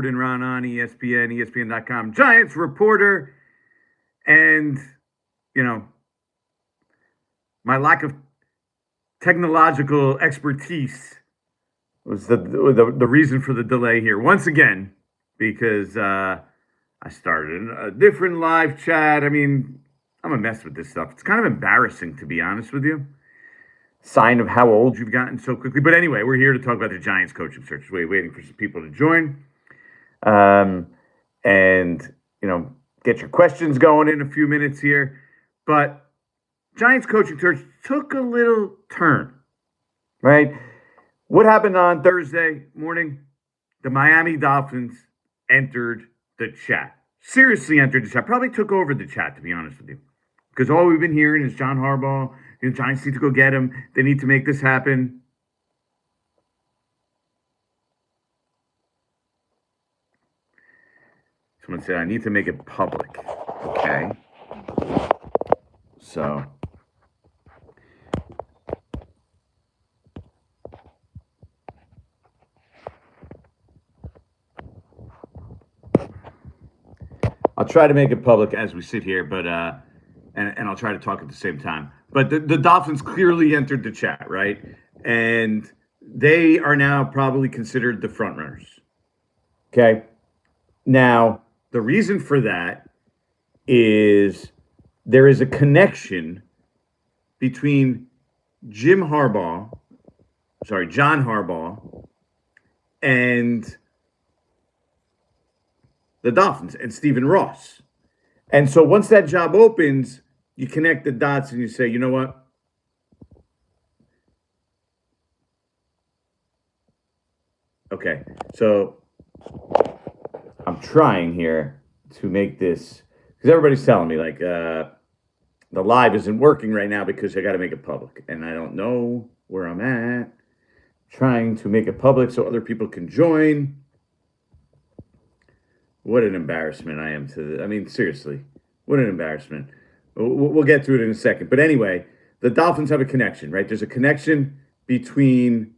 And Ron on ESPN, ESPN.com, Giants reporter. And, you know, my lack of technological expertise was the reason for the delay here. Once again, because I started a different live chat. I mean, I'm a mess with this stuff. It's kind of embarrassing, to be honest with you. Sign of how old you've gotten so quickly. But anyway, we're here to talk about the Giants coaching search. Waiting for some people to join. And, you know, get your questions going in a few minutes here. But Giants coaching search took a little turn, right? What happened on Thursday morning? The Miami Dolphins entered the chat. Seriously entered the chat. Probably took over the chat, to be honest with you. Because all we've been hearing is John Harbaugh. The Giants need to go get him. They need to make this happen. Someone said, I need to make it public. Okay. So. I'll try to make it public as we sit here, but and I'll try to talk at the same time. But the Dolphins clearly entered the chat, right? And they are now probably considered the front runners. Okay. Now, the reason for that is there is a connection between John Harbaugh, and the Dolphins and Stephen Ross. And so once that job opens, you connect the dots and you say, you know what? Okay, so I'm trying here to make this, because everybody's telling me, like, the live isn't working right now because I got to make it public. And I don't know where I'm at. Trying to make it public so other people can join. What an embarrassment I am I mean, seriously, what an embarrassment. We'll get to it in a second. But anyway, the Dolphins have a connection, right? There's a connection between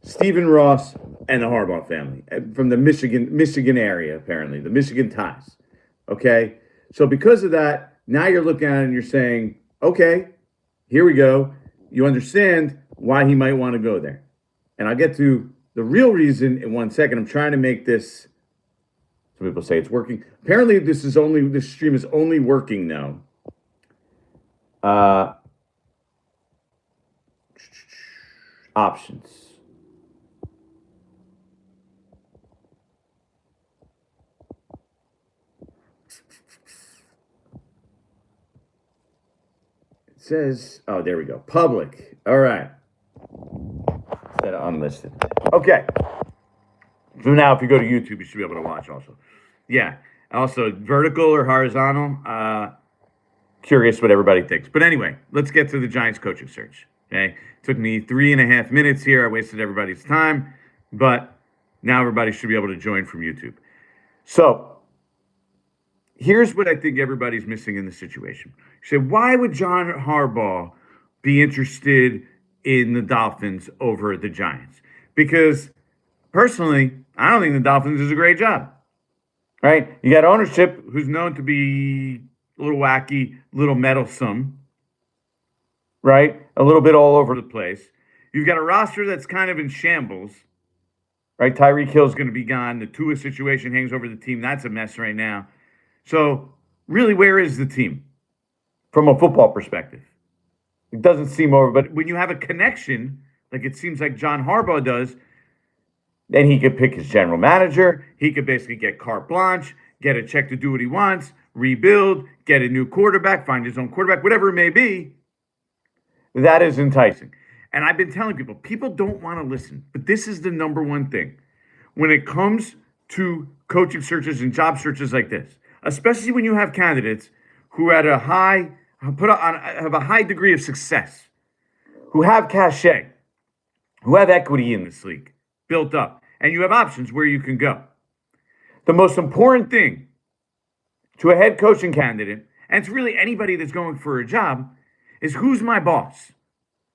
Stephen Ross and the Harbaugh family from the Michigan area, apparently, the Michigan ties. Okay? So because of that, now you're looking at it and you're saying, okay, here we go. You understand why he might want to go there. And I'll get to the real reason in 1 second. I'm trying to make this. Some people say it's working. Apparently, this stream is only working now. Options. It says, oh, there we go. Public. All right. Instead of unlisted. Okay. So now if you go to YouTube, you should be able to watch also. Yeah. Also, vertical or horizontal. Curious what everybody thinks. But anyway, let's get to the Giants coaching search. Okay. It took me 3.5 minutes here. I wasted everybody's time. But now everybody should be able to join from YouTube. So here's what I think everybody's missing in the situation. You say, why would John Harbaugh be interested in the Dolphins over the Giants? Because personally, I don't think the Dolphins is a great job, right? You got ownership who's known to be a little wacky, a little meddlesome, right? A little bit all over the place. You've got a roster that's kind of in shambles, right? Tyreek Hill's going to be gone. The Tua situation hangs over the team. That's a mess right now. So really, where is the team from a football perspective? It doesn't seem over. But when you have a connection, like it seems like John Harbaugh does, then he could pick his general manager. He could basically get carte blanche, get a check to do what he wants, rebuild, get a new quarterback, find his own quarterback, whatever it may be. That is enticing. And I've been telling people don't want to listen. But this is the number one thing. When it comes to coaching searches and job searches like this, especially when you have candidates who have a high degree of success, who have cachet, who have equity in this league built up, and you have options where you can go. The most important thing to a head coaching candidate, and to really anybody that's going for a job, is who's my boss?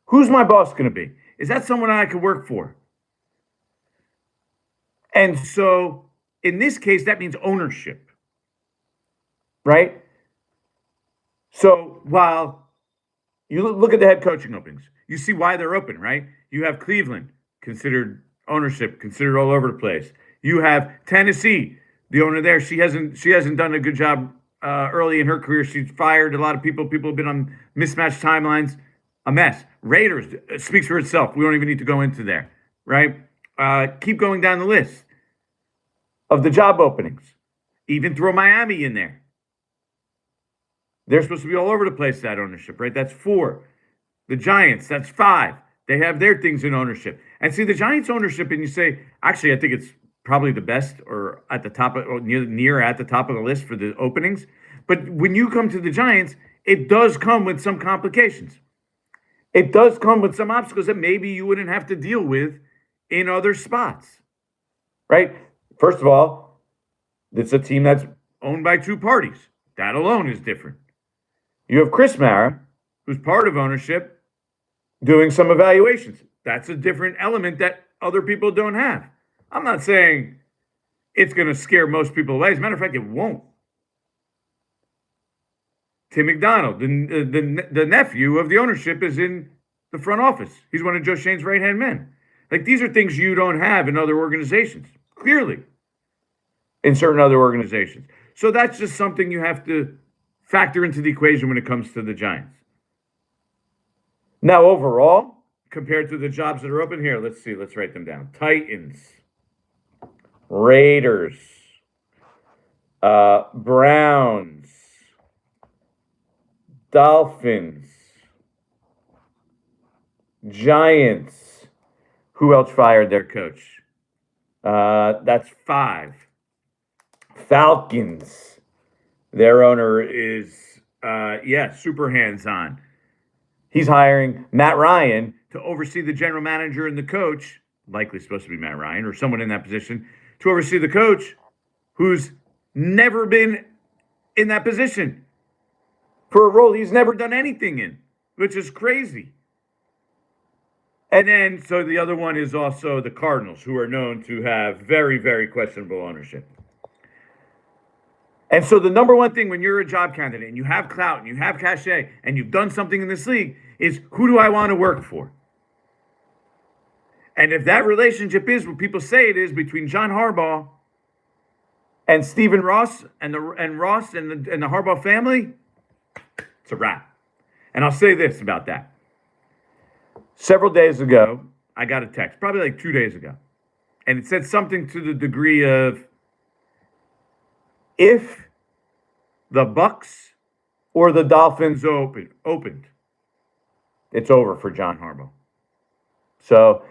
Who's my boss going to be? Is that someone I could work for? And so in this case, that means ownership, right? So while you look at the head coaching openings, you see why they're open, right? You have Cleveland, considered ownership, considered all over the place. You have Tennessee, the owner there. She hasn't done a good job early in her career. She's fired a lot of people. People have been on mismatched timelines. A mess. Raiders speaks for itself. We don't even need to go into there, right? Keep going down the list of the job openings. Even throw Miami in there. They're supposed to be all over the place, that ownership, right? That's 4. The Giants, that's 5. They have their things in ownership. And see, the Giants ownership, and you say, actually, I think it's probably the best or at the top of, or near at the top of the list for the openings. But when you come to the Giants, it does come with some complications. It does come with some obstacles that maybe you wouldn't have to deal with in other spots, right? First of all, it's a team that's owned by 2 parties. That alone is different. You have Chris Mara, who's part of ownership, doing some evaluations. That's a different element that other people don't have. I'm not saying it's going to scare most people away. As a matter of fact, it won't. Tim McDonald, the nephew of the ownership, is in the front office. He's one of Joe Shane's right-hand men. Like, these are things you don't have in other organizations, clearly, in certain other organizations. So that's just something you have to factor into the equation when it comes to the Giants. Now, overall, compared to the jobs that are open here, let's see, let's write them down. Titans, Raiders, Browns, Dolphins, Giants. Who else fired their coach? That's 5. Falcons. Their owner is, super hands-on. He's hiring Matt Ryan to oversee the general manager and the coach, likely supposed to be Matt Ryan or someone in that position, to oversee the coach who's never been in that position for a role he's never done anything in, which is crazy. And then, so the other one is also the Cardinals, who are known to have very, very questionable ownership. And so the number one thing when you're a job candidate and you have clout and you have cachet and you've done something in this league is, who do I want to work for? And if that relationship is what people say it is between John Harbaugh and Stephen Ross and the Harbaugh family, it's a wrap. And I'll say this about that. Several days ago, I got a text, probably like 2 days ago, and it said something to the degree of, if the Bucks or the Dolphins opened, it's over for John Harbaugh. So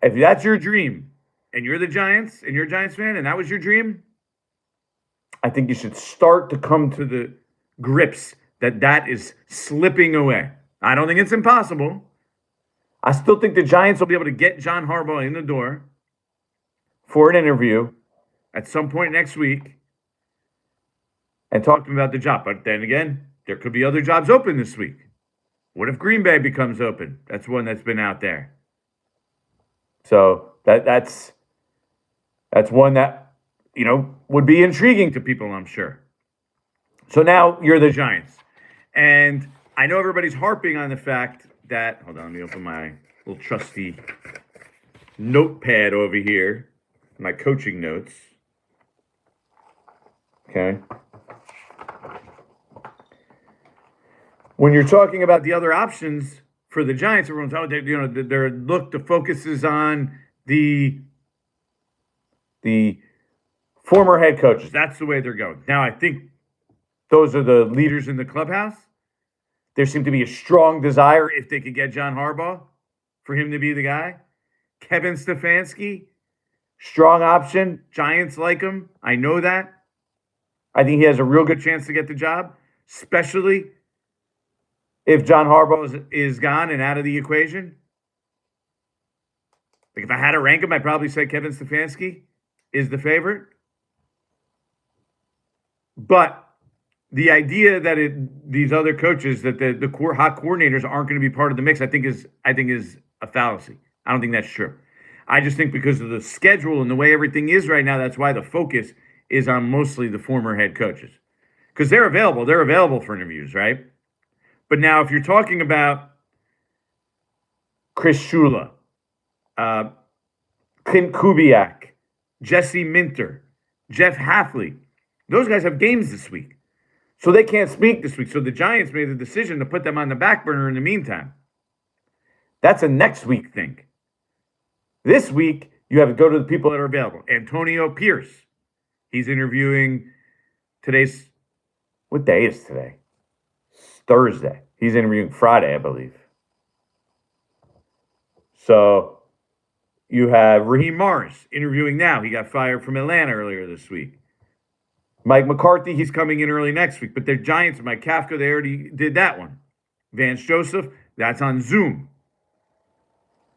if that's your dream and you're the Giants and you're a Giants fan and that was your dream, I think you should start to come to the grips that is slipping away. I don't think it's impossible. I still think the Giants will be able to get John Harbaugh in the door for an interview at some point next week and talk to him about the job. But then again, there could be other jobs open this week. What if Green Bay becomes open? That's one that's been out there. So that's one that, would be intriguing to people, I'm sure. So now you're the Giants. And I know everybody's harping on the fact that, hold on, let me open my little trusty notepad over here, my coaching notes. Okay. When you're talking about the other options for the Giants, everyone's, the focus is on the former head coaches. That's the way they're going. Now, I think those are the leaders in the clubhouse. There seemed to be a strong desire, if they could get John Harbaugh, for him to be the guy. Kevin Stefanski, strong option. Giants like him. I know that. I think he has a real good chance to get the job, especially if John Harbaugh is gone and out of the equation. Like, if I had to rank him, I'd probably say Kevin Stefanski is the favorite. But the idea that these other coaches, that the hot coordinators aren't going to be part of the mix, I think is a fallacy. I don't think that's true. I just think because of the schedule and the way everything is right now, that's why the focus is on mostly the former head coaches, because they're available. They're available for interviews, right? But now, if you're talking about Chris Shula, Clint Kubiak, Jesse Minter, Jeff Hafley, those guys have games this week. So they can't speak this week. So the Giants made the decision to put them on the back burner in the meantime. That's a next week thing. This week, you have to go to the people that are available. Antonio Pierce. He's interviewing today's... What day is today? It's Thursday. He's interviewing Friday, I believe. So you have Raheem Morris interviewing now. He got fired from Atlanta earlier this week. Mike McCarthy, he's coming in early next week. But the Giants, Mike Kafka, they already did that one. Vance Joseph, that's on Zoom.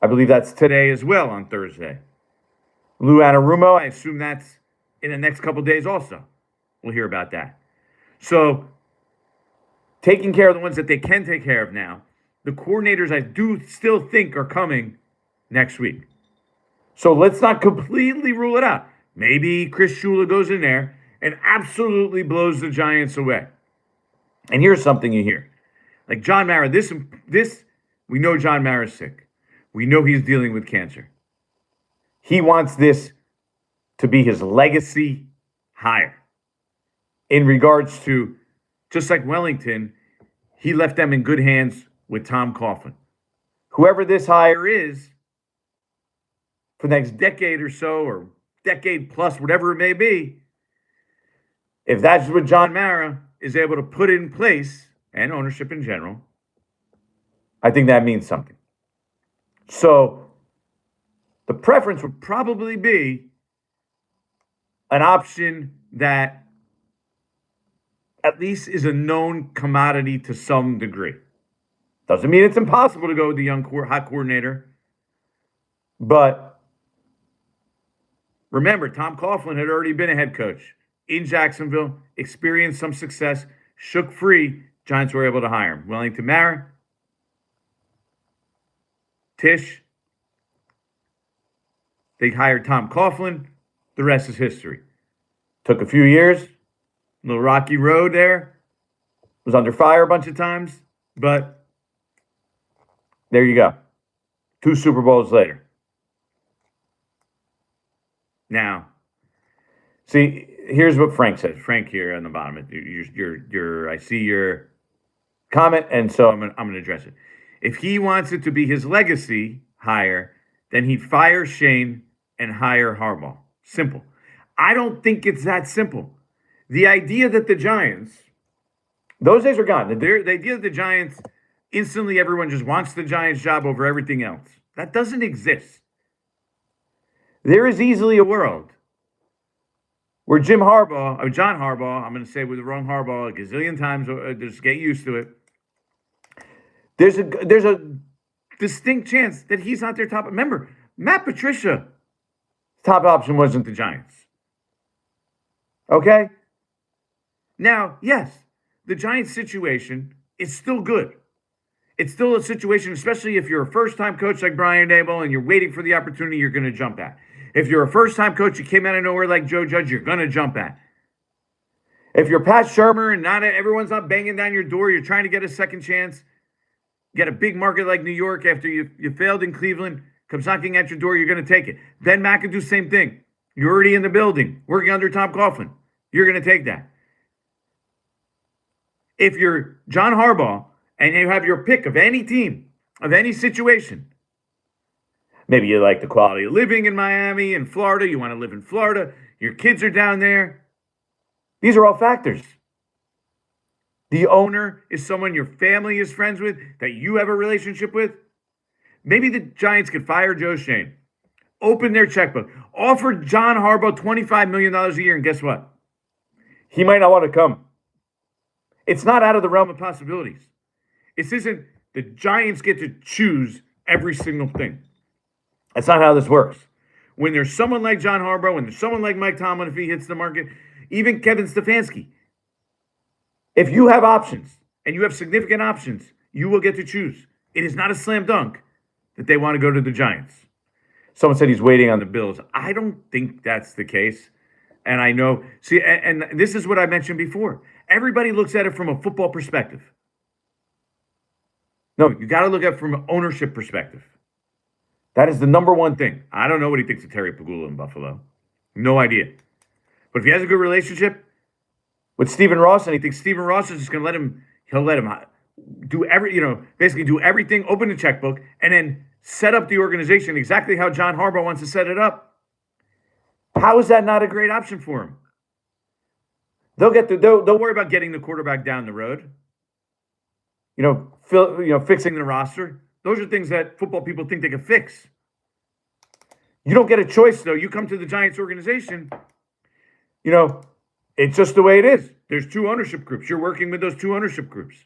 I believe that's today as well, on Thursday. Lou Anarumo, I assume that's in the next couple days also. We'll hear about that. So, taking care of the ones that they can take care of now. The coordinators, I do still think, are coming next week. So let's not completely rule it out. Maybe Chris Shula goes in there and absolutely blows the Giants away. And here's something you hear. Like John Mara, this we know John Mara's sick. We know he's dealing with cancer. He wants this to be his legacy hire. In regards to, just like Wellington, he left them in good hands with Tom Coughlin. Whoever this hire is, for the next decade or so, or decade plus, whatever it may be, if that's what John Mara is able to put in place, and ownership in general, I think that means something. So the preference would probably be an option that at least is a known commodity to some degree. Doesn't mean it's impossible to go with the young hot coordinator. But remember, Tom Coughlin had already been a head coach in Jacksonville, experienced some success, shook free. Giants were able to hire him. Wellington Mara, Tisch. They hired Tom Coughlin. The rest is history. Took a few years. A little rocky road there. Was under fire a bunch of times. But there you go. 2 Super Bowls later. Now, see, here's what Frank says. Frank here on the bottom. I see your comment, and so I'm gonna address it. If he wants it to be his legacy hire, then he'd fire Shane and hire Harbaugh. Simple. I don't think it's that simple. The idea that the Giants, those days are gone. The idea that the Giants, instantly everyone just wants the Giants job over everything else, that doesn't exist. There is easily a world where John Harbaugh, I'm going to say with the wrong Harbaugh a gazillion times, just get used to it. There's a distinct chance that he's not their top. Remember, Matt Patricia, top option wasn't the Giants. Okay? Now, yes, the Giants situation is still good. It's still a situation, especially if you're a first-time coach like Brian Daboll and you're waiting for the opportunity you're going to jump at. If you're a first-time coach, you came out of nowhere like Joe Judge, you're going to jump at. If you're Pat Shermer and everyone's not banging down your door, you're trying to get a second chance, get a big market like New York after you failed in Cleveland, comes knocking at your door, you're going to take it. Ben McAdoo, same thing. You're already in the building, working under Tom Coughlin. You're going to take that. If you're John Harbaugh and you have your pick of any team, of any situation, maybe you like the quality of living in Miami and Florida, you want to live in Florida, your kids are down there. These are all factors. The owner is someone your family is friends with, that you have a relationship with. Maybe the Giants could fire Joe Schoen, open their checkbook, offer John Harbaugh $25 million a year, and guess what? He might not want to come. It's not out of the realm of possibilities. This isn't the Giants get to choose every single thing. That's not how this works. When there's someone like John Harbaugh, when there's someone like Mike Tomlin, if he hits the market, even Kevin Stefanski, If you have options and you have significant options, you will get to choose. It is not a slam dunk that they want to go to the Giants. Someone said he's waiting on the Bills. I don't think that's the case. And I know, see, and this is what I mentioned before. Everybody looks at it from a football perspective. No, you got to look at it from an ownership perspective. That is the number one thing. I don't know what he thinks of Terry Pagula in Buffalo. No idea. But if he has a good relationship with Stephen Ross and he thinks Stephen Ross is just going to he'll let him do basically do everything, open the checkbook, and then set up the organization exactly how John Harbaugh wants to set it up. How is that not a great option for him? They'll worry about getting the quarterback down the road. Fixing the roster. Those are things that football people think they can fix. You don't get a choice, though. You come to the Giants organization, it's just the way it is. There's two ownership groups. You're working with those two ownership groups.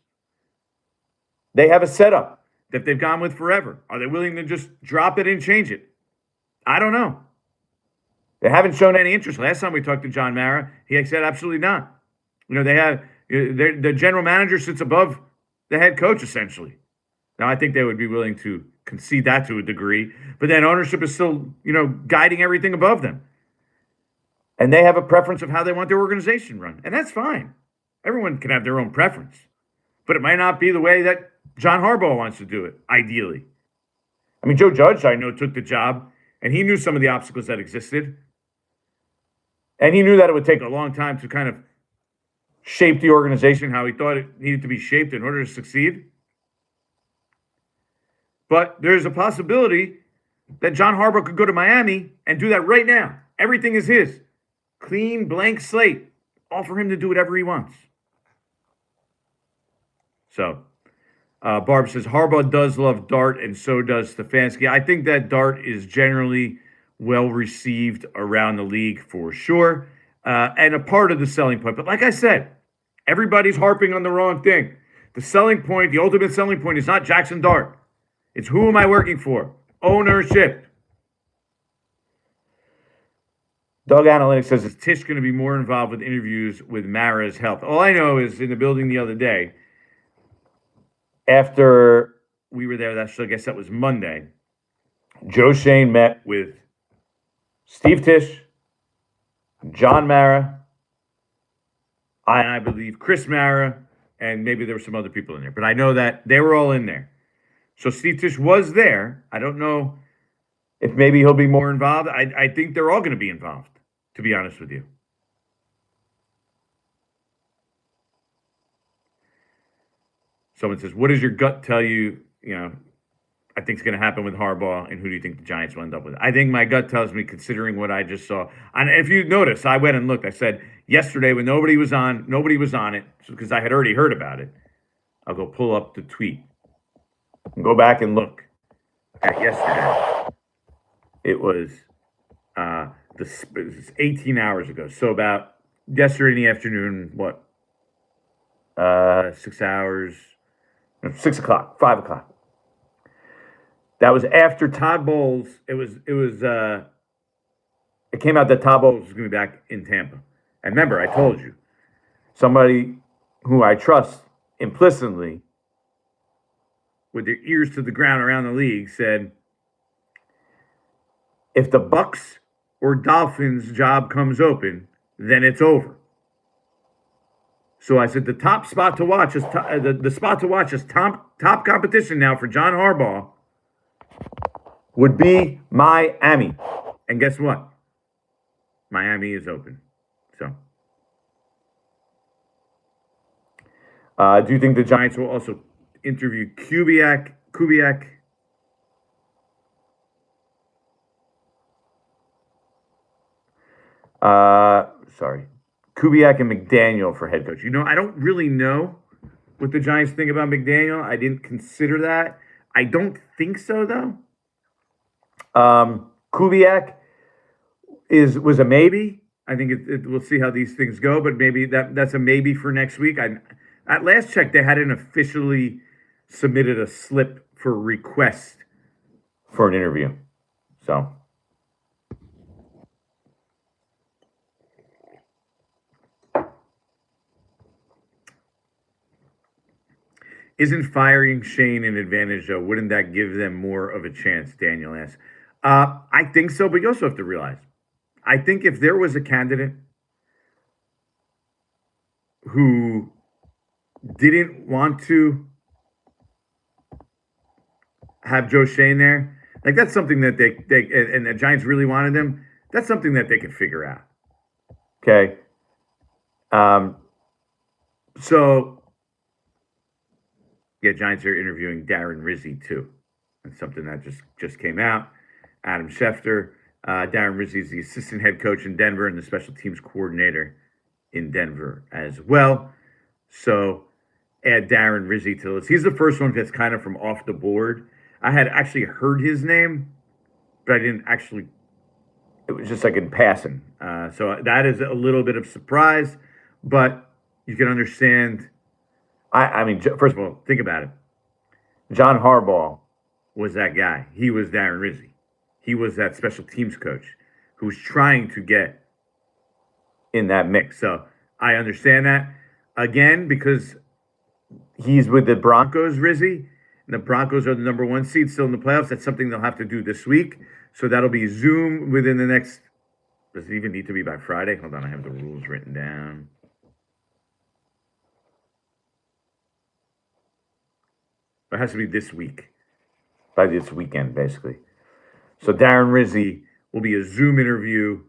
They have a setup that they've gone with forever. Are they willing to just drop it and change it? I don't know. They haven't shown any interest. Last time we talked to John Mara, he said absolutely not. They have the general manager sits above the head coach, essentially. Now, I think they would be willing to concede that to a degree, but then ownership is still, guiding everything above them. And they have a preference of how they want their organization run, and that's fine. Everyone can have their own preference, but it might not be the way that John Harbaugh wants to do it, ideally. I mean, Joe Judge, I know, took the job, and he knew some of the obstacles that existed, and he knew that it would take a long time to kind of shape the organization how he thought it needed to be shaped in order to succeed. But there's a possibility that John Harbaugh could go to Miami and do that right now. Everything is his. Clean, blank slate. All for him to do whatever he wants. So, Barb says, Harbaugh does love Dart, and so does Stefanski. I think that Dart is generally well received around the league for sure, and a part of the selling point. But like I said, everybody's harping on the wrong thing. The selling point, the ultimate selling point is not Jackson Dart. It's who am I working for? Ownership. Doug Analytics says, is Tisch going to be more involved with interviews with Mara's health? All I know is in the building the other day, after we were there, I guess that was Monday, Joe Shane met with Steve Tisch, John Mara, and I believe Chris Mara, and maybe there were some other people in there. But I know that they were all in there. So Steve Tisch was there. I don't know if maybe he'll be more involved. I think they're all going to be involved, to be honest with you. Someone says, what does your gut tell you, I think is going to happen with Harbaugh, and who do you think the Giants will end up with? I think my gut tells me, considering what I just saw. And if you notice, I went and looked. I said yesterday when nobody was on it, because I had already heard about it. I'll go pull up the tweet and go back and look at yesterday. It was 18 hours ago. So about yesterday in the afternoon, 6 hours, 6 o'clock, 5 o'clock. That was after Todd Bowles. It came out that Todd Bowles was going to be back in Tampa. And remember, I told you, somebody who I trust implicitly, with their ears to the ground around the league, said, if the Bucks or Dolphins job comes open, then it's over. So I said the top spot to watch is the spot to watch is top competition now for John Harbaugh would be Miami. And guess what? Miami is open. So, do you think the Giants will also interview Kubiak? Kubiak and McDaniel for head coach. I don't really know what the Giants think about McDaniel. I didn't consider that. I don't think so, though. Kubiak was a maybe. I think we'll see how these things go, but maybe that's a maybe for next week. At last check, they hadn't officially submitted a slip for request for an interview. So. Isn't firing Shane an advantage, though? Wouldn't that give them more of a chance? Daniel asks. I think so, but you also have to realize, I think if there was a candidate who didn't want to have Joe Shane there, like that's something that they and the Giants really wanted him. That's something that they could figure out. Okay. So yeah, Giants are interviewing Darren Rizzi too. That's something that just came out. Adam Schefter. Darren Rizzi is the assistant head coach in Denver and the special teams coordinator in Denver as well. So add Darren Rizzi to the list. He's the first one that's kind of from off the board. I had actually heard his name, but I didn't actually. It was just like in passing. So that is a little bit of surprise, but you can understand. I mean, first of all, think about it. John Harbaugh was that guy. He was Darren Rizzi. He was that special teams coach who was trying to get in that mix. So I understand that. Again, because he's with the Broncos, Rizzi, and the Broncos are the number 1 seed still in the playoffs. That's something they'll have to do this week. So that'll be Zoom within the next, does it even need to be by Friday? Hold on, I have the rules written down. It has to be this week, by this weekend, basically. So Darren Rizzi will be a Zoom interview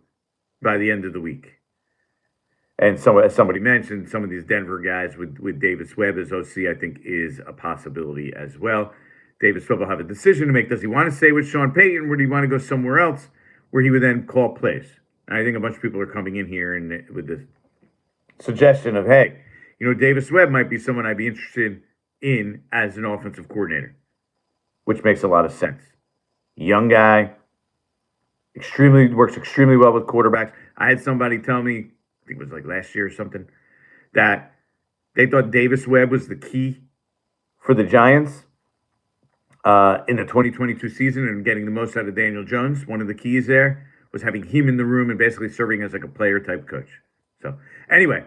by the end of the week. And so, as somebody mentioned, some of these Denver guys with Davis Webb as OC, I think, is a possibility as well. Davis Webb will have a decision to make. Does he want to stay with Sean Payton, or do he want to go somewhere else where he would then call plays? And I think a bunch of people are coming in here and with this suggestion of, hey, Davis Webb might be someone I'd be interested in as an offensive coordinator, which makes a lot of sense. Young guy, works extremely well with quarterbacks. I had somebody tell me, I think it was like last year or something, that they thought Davis Webb was the key for the Giants in the 2022 season and getting the most out of Daniel Jones. One of the keys there was having him in the room and basically serving as like a player type coach. So anyway,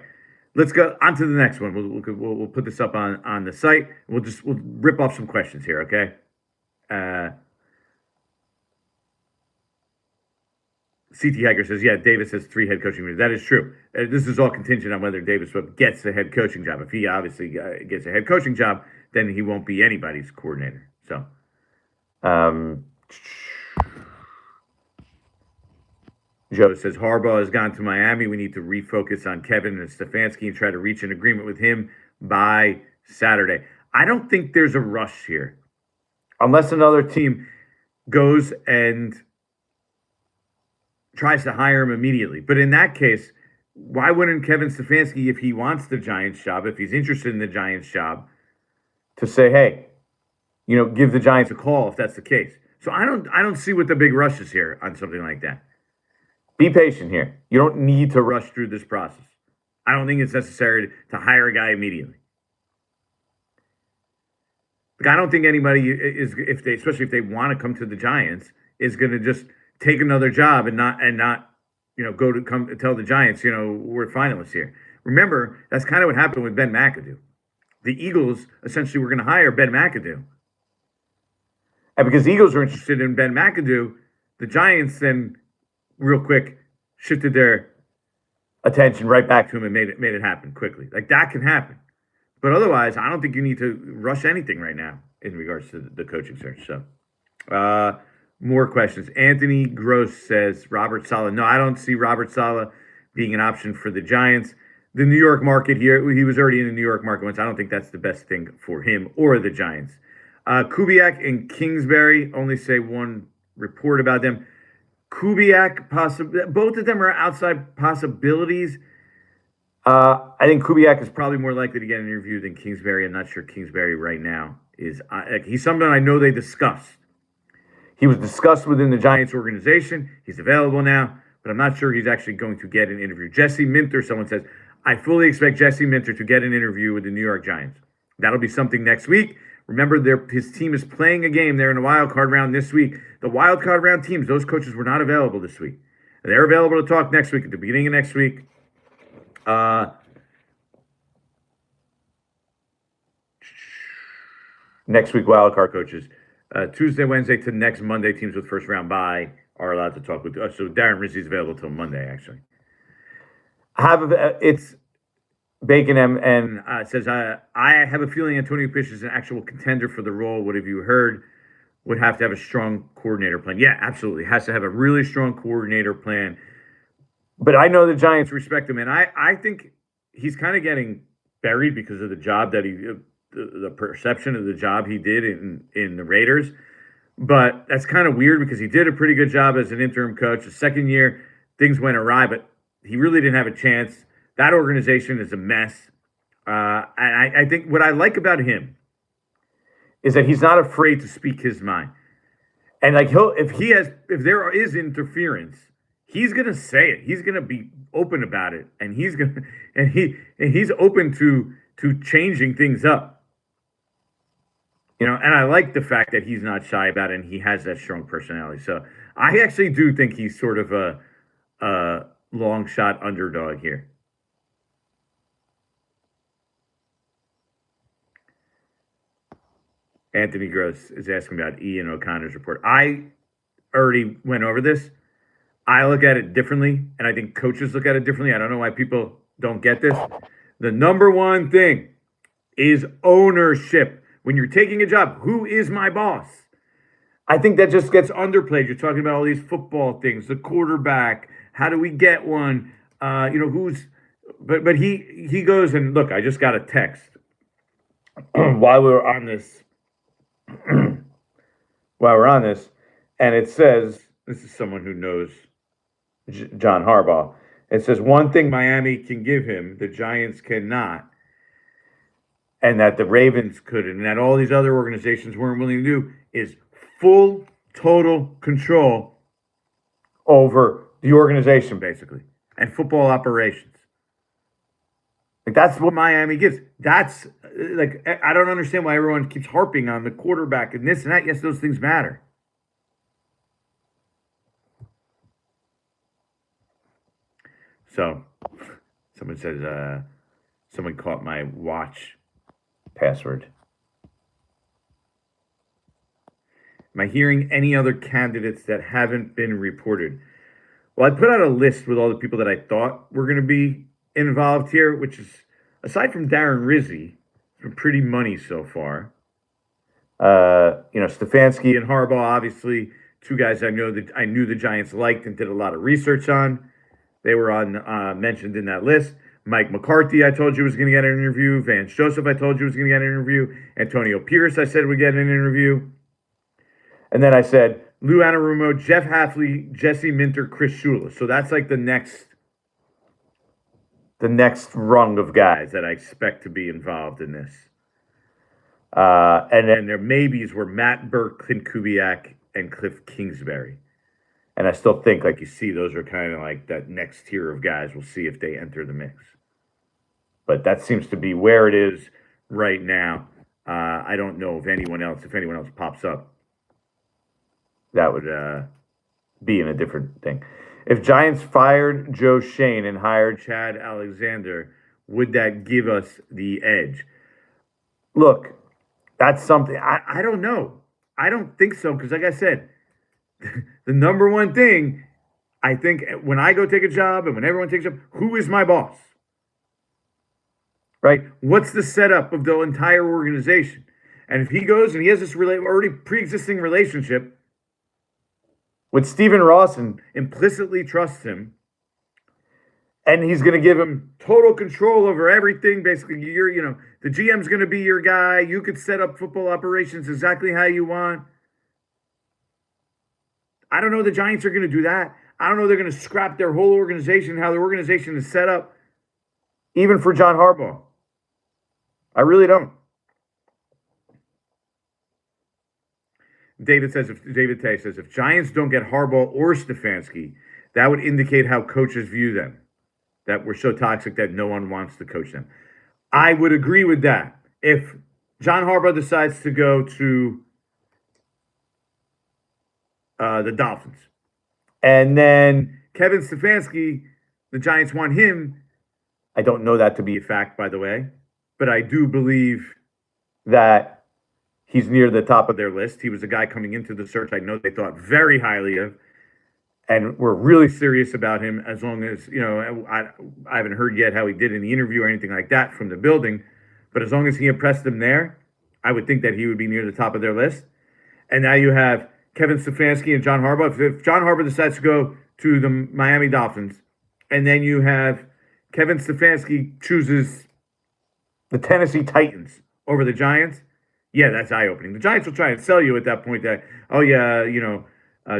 let's go on to the next one. We'll put this up on the site. We'll rip off some questions here, okay? CT Hiker says, yeah, Davis has 3 head coaching meetings. That is true. This is all contingent on whether Davis Webb gets the head coaching job. If he obviously gets a head coaching job, then he won't be anybody's coordinator. So, Joe says, Harbaugh has gone to Miami. We need to refocus on Kevin and Stefanski and try to reach an agreement with him by Saturday. I don't think there's a rush here. Unless another team goes and tries to hire him immediately. But in that case, why wouldn't Kevin Stefanski, if he wants the Giants job, if he's interested in the Giants job, to say, hey, give the Giants a call if that's the case. So I don't see what the big rush is here on something like that. Be patient here. You don't need to rush through this process. I don't think it's necessary to hire a guy immediately. Like, I don't think anybody is, especially if they want to come to the Giants, is going to just take another job and not go to come tell the Giants, we're finalists here. Remember, that's kind of what happened with Ben McAdoo. The Eagles essentially were going to hire Ben McAdoo. And because the Eagles were interested in Ben McAdoo, the Giants then real quick shifted their attention right back to him and made it happen quickly. Like, that can happen. But otherwise, I don't think you need to rush anything right now in regards to the coaching search. So, more questions. Anthony Gross says, Robert Saleh. No, I don't see Robert Saleh being an option for the Giants. The New York market here, he was already in the New York market once. I don't think that's the best thing for him or the Giants. Kubiak and Kingsbury, only say one report about them. Kubiak, both of them are outside possibilities. I think Kubiak is probably more likely to get an interview than Kingsbury. I'm not sure Kingsbury right now is. He's someone I know they discussed. He was discussed within the Giants organization. He's available now, but I'm not sure he's actually going to get an interview. Jesse Minter, someone says, I fully expect Jesse Minter to get an interview with the New York Giants. That'll be something next week. Remember, his team is playing a game. They're in a wild card round this week. The wild card round teams, those coaches were not available this week. They're available to talk next week, at the beginning of next week. next week wildcard coaches. Tuesday, Wednesday to next Monday, teams with first round bye are allowed to talk with. So Darren Rizzi's available till Monday, actually. It's Bacon and says, I have a feeling Antonio Pierce is an actual contender for the role. What have you heard? Would have to have a strong coordinator plan. Yeah, absolutely. Has to have a really strong coordinator plan. But I know the Giants respect him, and I think he's kind of getting buried because of the job that the perception of the job he did in the Raiders. But that's kind of weird because he did a pretty good job as an interim coach. The second year, things went awry, but he really didn't have a chance. That organization is a mess. And I think what I like about him is that he's not afraid to speak his mind. And like if there is interference, he's gonna say it. He's gonna be open about it, and he's open to changing things up. You know, and I like the fact that he's not shy about it and he has that strong personality. So I actually do think he's sort of a long shot underdog here. Anthony Gross is asking about Ian O'Connor's report. I already went over this. I look at it differently, and I think coaches look at it differently. I don't know why people don't get this. The number one thing is ownership. When you're taking a job, who is my boss? I think that just gets underplayed. You're talking about all these football things, the quarterback, how do we get one? But he goes and look, I just got a text while we were on this. And it says, this is someone who knows John Harbaugh. It says one thing Miami can give him, the Giants cannot, and that the Ravens couldn't, and that all these other organizations weren't willing to do, is full, total control over the organization, basically, and football operations. Like, that's what Miami gives. That's, like, I don't understand why everyone keeps harping on the quarterback and this and that. Yes, those things matter. So, someone says, someone caught my watch password. Am I hearing any other candidates that haven't been reported? Well, I put out a list with all the people that I thought were going to be involved here, which is, aside from Darren Rizzi, it's been pretty money so far. Stefanski and Harbaugh, obviously, two guys I knew the Giants liked and did a lot of research on. They were mentioned in that list. Mike McCarthy, I told you was going to get an interview. Vance Joseph, I told you was going to get an interview. Antonio Pierce, I said would get an interview. And then I said Lou Anarumo, Jeff Hafley, Jesse Minter, Chris Shula. So that's like the next rung of guys that I expect to be involved in this. And then their maybes were Matt Burke, Clint Kubiak, and Cliff Kingsbury. And I still think, like you see, those are kind of like that next tier of guys. We'll see if they enter the mix. But that seems to be where it is right now. I don't know if anyone else pops up, that would be in a different thing. If Giants fired Joe Shane and hired Chad Alexander, would that give us the edge? Look, that's something. I don't know. I don't think so, because like I said, the number one thing, I think, when I go take a job and when everyone takes a job, who is my boss? Right? What's the setup of the entire organization? And if he goes and he has this already pre-existing relationship with Stephen Ross and implicitly trusts him, and he's going to give him total control over everything, basically, the GM's going to be your guy. You could set up football operations exactly how you want. I don't know the Giants are going to do that. I don't know they're going to scrap their whole organization, how their organization is set up, even for John Harbaugh. I really don't. David Tay says, if Giants don't get Harbaugh or Stefanski, that would indicate how coaches view them, that we're so toxic that no one wants to coach them. I would agree with that. If John Harbaugh decides to go to the Dolphins, and then Kevin Stefanski, the Giants want him, I don't know that to be a fact, by the way, but I do believe that he's near the top of their list. He was a guy coming into the search I know they thought very highly of, and we're really serious about him. As long as I haven't heard yet how he did in the interview or anything like that from the building, but as long as he impressed them there, I would think that he would be near the top of their list. And now you have Kevin Stefanski and John Harbaugh. If John Harbaugh decides to go to the Miami Dolphins, and then you have Kevin Stefanski chooses the Tennessee Titans over the Giants, yeah, that's eye-opening. The Giants will try and sell you at that point that, oh, yeah,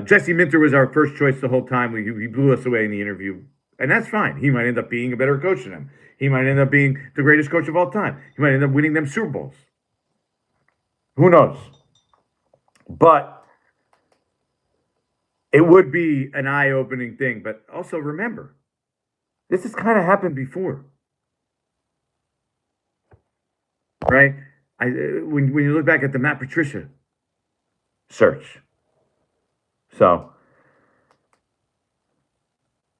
Jesse Minter was our first choice the whole time. He blew us away in the interview. And that's fine. He might end up being a better coach than him. He might end up being the greatest coach of all time. He might end up winning them Super Bowls. Who knows? But it would be an eye-opening thing. But also remember, this has kind of happened before. Right? When you look back at the Matt Patricia search. So,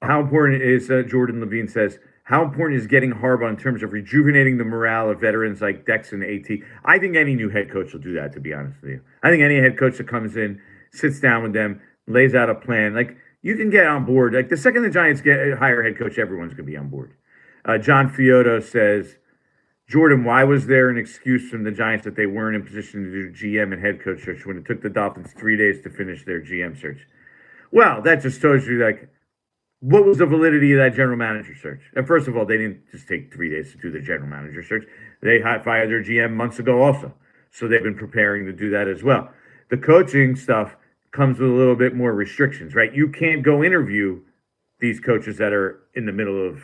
how important is, Jordan Levine says, how important is getting Harbaugh in terms of rejuvenating the morale of veterans like Dex and AT? I think any new head coach will do that, to be honest with you. I think any head coach that comes in, sits down with them, lays out a plan. Like, you can get on board. Like, the second the Giants hire a head coach, everyone's going to be on board. John Fioto says, Jordan, why was there an excuse from the Giants that they weren't in position to do GM and head coach search when it took the Dolphins 3 days to finish their GM search? Well, that just tells you, like, what was the validity of that general manager search? And first of all, they didn't just take 3 days to do the general manager search. They fired their GM months ago also. So they've been preparing to do that as well. The coaching stuff comes with a little bit more restrictions, right? You can't go interview these coaches that are in the middle of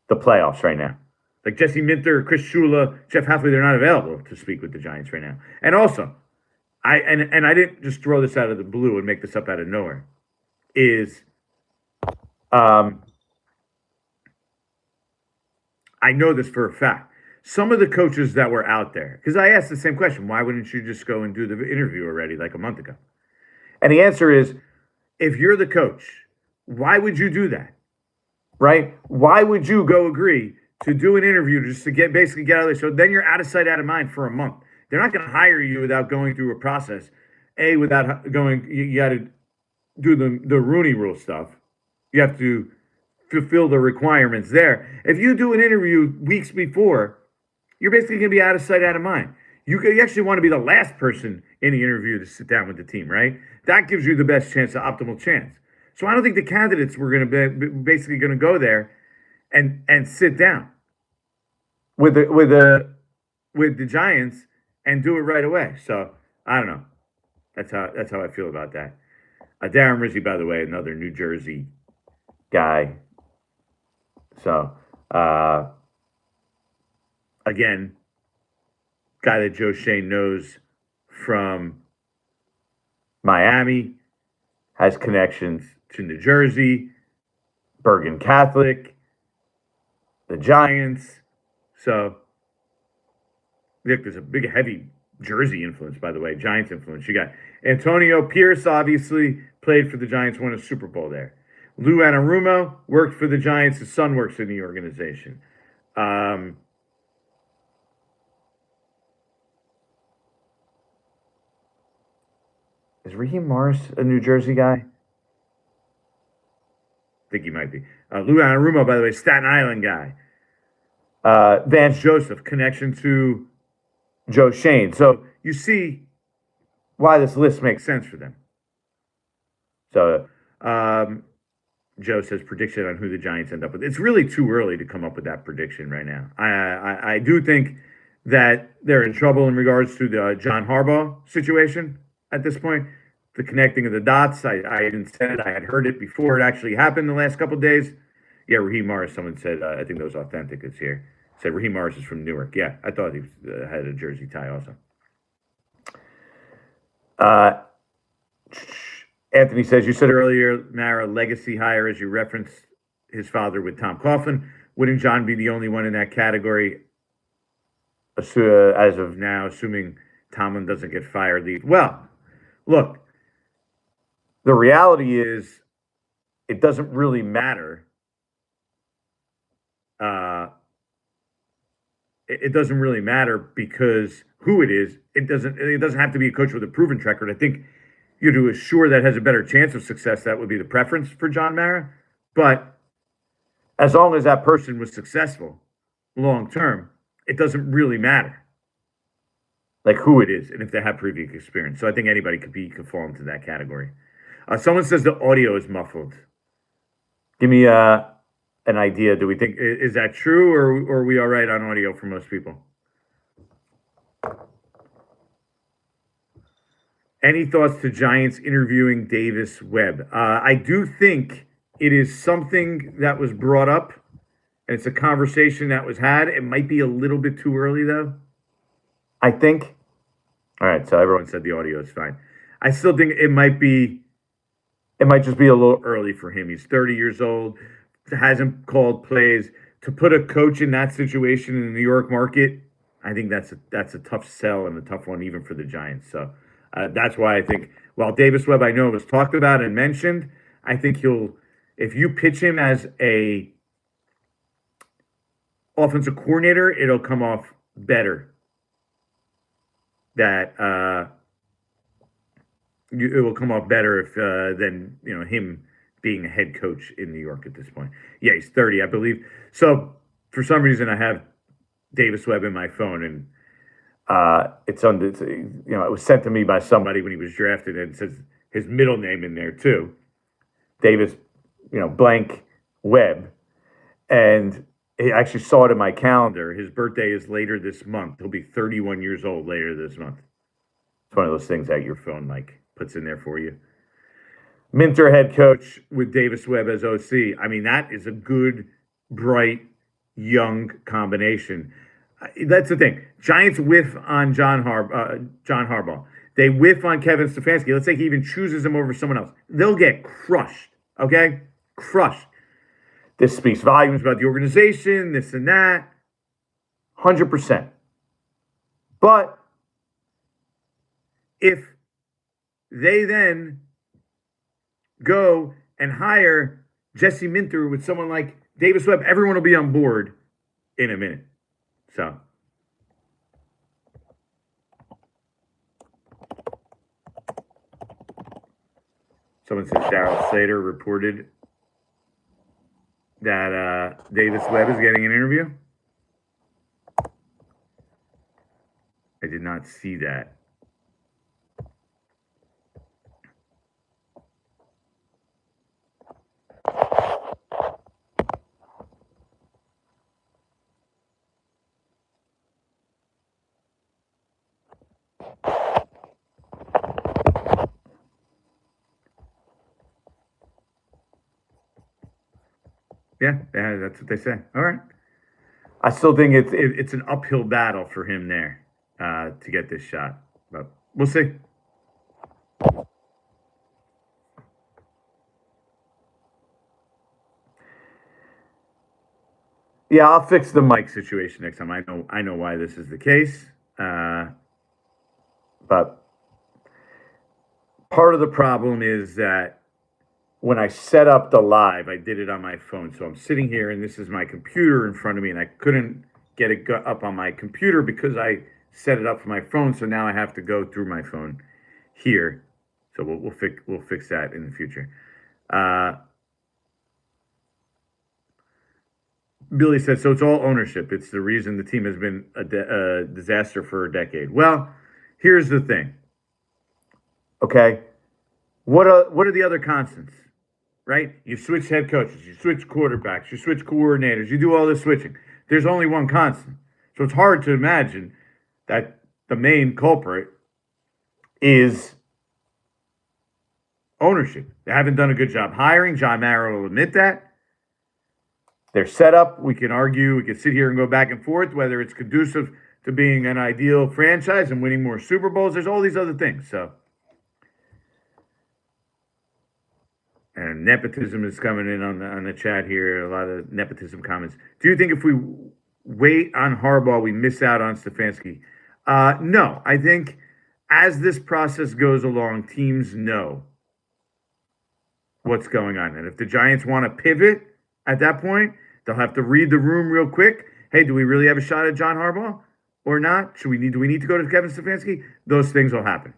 the playoffs right now. Like Jesse Minter, Chris Shula, Jeff Hafley, they're not available to speak with the Giants right now. And also, I didn't just throw this out of the blue and make this up out of nowhere. I know this for a fact. Some of the coaches that were out there, because I asked the same question, why wouldn't you just go and do the interview already like a month ago? And the answer is, if you're the coach, why would you do that? Right? Why would you go agree to do an interview just to basically get out of there? So then you're out of sight, out of mind for a month. They're not going to hire you without going through a process. Without going, you got to do the Rooney Rule stuff. You have to fulfill the requirements there. If you do an interview weeks before, you're basically going to be out of sight, out of mind. You actually want to be the last person in the interview to sit down with the team, right? That gives you the best chance, the optimal chance. So I don't think the candidates were going to be basically going to go there and sit down with the Giants and do it right away. So I don't know. That's how I feel about that. Darren Rizzi, by the way, another New Jersey guy. So again, guy that Joe Shane knows from Miami, has connections to New Jersey, Bergen Catholic, the Giants. So, look, there's a big, heavy Jersey influence, by the way, Giants influence. You got Antonio Pierce, obviously, played for the Giants, won a Super Bowl there. Lou Anarumo worked for the Giants. His son works in the organization. Is Raheem Morris a New Jersey guy? I think he might be. Lou Anarumo, by the way, Staten Island guy. Vance Joseph, connection to Joe Shane. So you see why this list makes sense for them. So Joe says prediction on who the Giants end up with. It's really too early to come up with that prediction right now. I do think that they're in trouble in regards to the John Harbaugh situation at this point. The connecting of the dots, I didn't say it. I had heard it before it actually happened the last couple of days. Yeah, Raheem Morris, someone said, I think that was authentic. It's here. Said Raheem Morris is from Newark. Yeah, I thought he had a Jersey tie also. Anthony says, you said earlier, Mara, legacy hire, as you referenced his father with Tom Coughlin. Wouldn't John be the only one in that category as of now, assuming Tomlin doesn't get fired? Well, look, the reality is it doesn't really matter it doesn't really matter because who it is. It doesn't have to be a coach with a proven track record. I think to assure that has a better chance of success, that would be the preference for John Mara. But as long as that person was successful long term, it doesn't really matter like who it is and if they have previous experience. So I think anybody could fall into that category. Someone says the audio is muffled. Give me an idea. Do we think is that true, or are we all right on audio for most people? Any thoughts to Giants interviewing Davis Webb? I do think it is something that was brought up, and it's a conversation that was had. It might be a little bit too early, though. I think. All right, so everyone said the audio is fine. I still think it might just be a little early for him. He's 30 years old, hasn't called plays. To put a coach in that situation in the New York market, I think that's a tough sell and a tough one even for the Giants. So that's why I think, while Davis Webb I know was talked about and mentioned, I think if you pitch him as a offensive coordinator, it'll come off better. It will come off better if than him being a head coach in New York at this point. Yeah, he's 30, I believe. So for some reason, I have Davis Webb in my phone, and it was sent to me by somebody when he was drafted, and it says his middle name in there too, Davis, blank Webb, and I actually saw it in my calendar. His birthday is later this month. He'll be 31 years old later this month. It's one of those things that your phone, Mike, puts in there for you. Minter head coach with Davis Webb as OC. I mean, that is a good, bright, young combination. That's the thing. Giants whiff on John Harbaugh. They whiff on Kevin Stefanski. Let's say he even chooses him over someone else. They'll get crushed, okay? Crushed. This speaks volumes about the organization, this and that. 100%. But if they then go and hire Jesse Minter with someone like Davis Webb, everyone will be on board in a minute. So someone said Darryl Slater reported that Davis Webb is getting an interview. I did not see that. Yeah, that's what they say. All right. I still think it's an uphill battle for him there to get this shot, but we'll see. Yeah, I'll fix the mic situation next time. I know why this is the case, but part of the problem is that when I set up the live, I did it on my phone. So I'm sitting here, and this is my computer in front of me, and I couldn't get it up on my computer because I set it up for my phone. So now I have to go through my phone here. So we'll fix that in the future. Billy says, so it's all ownership. It's the reason the team has been a disaster for a decade. Well, here's the thing. Okay, what are the other constants? Right? You switch head coaches, you switch quarterbacks, you switch coordinators, you do all this switching. There's only one constant. So it's hard to imagine that the main culprit is ownership. They haven't done a good job hiring. John Mara will admit that. Their setup, we can argue, we can sit here and go back and forth, whether it's conducive to being an ideal franchise and winning more Super Bowls. There's all these other things. So. And nepotism is coming in on the chat here. A lot of nepotism comments. Do you think if we wait on Harbaugh, we miss out on Stefanski? No. I think as this process goes along, teams know what's going on. And if the Giants want to pivot at that point, they'll have to read the room real quick hey, do we really have a shot at John Harbaugh or not? Do we need to go to Kevin Stefanski? Those things will happen.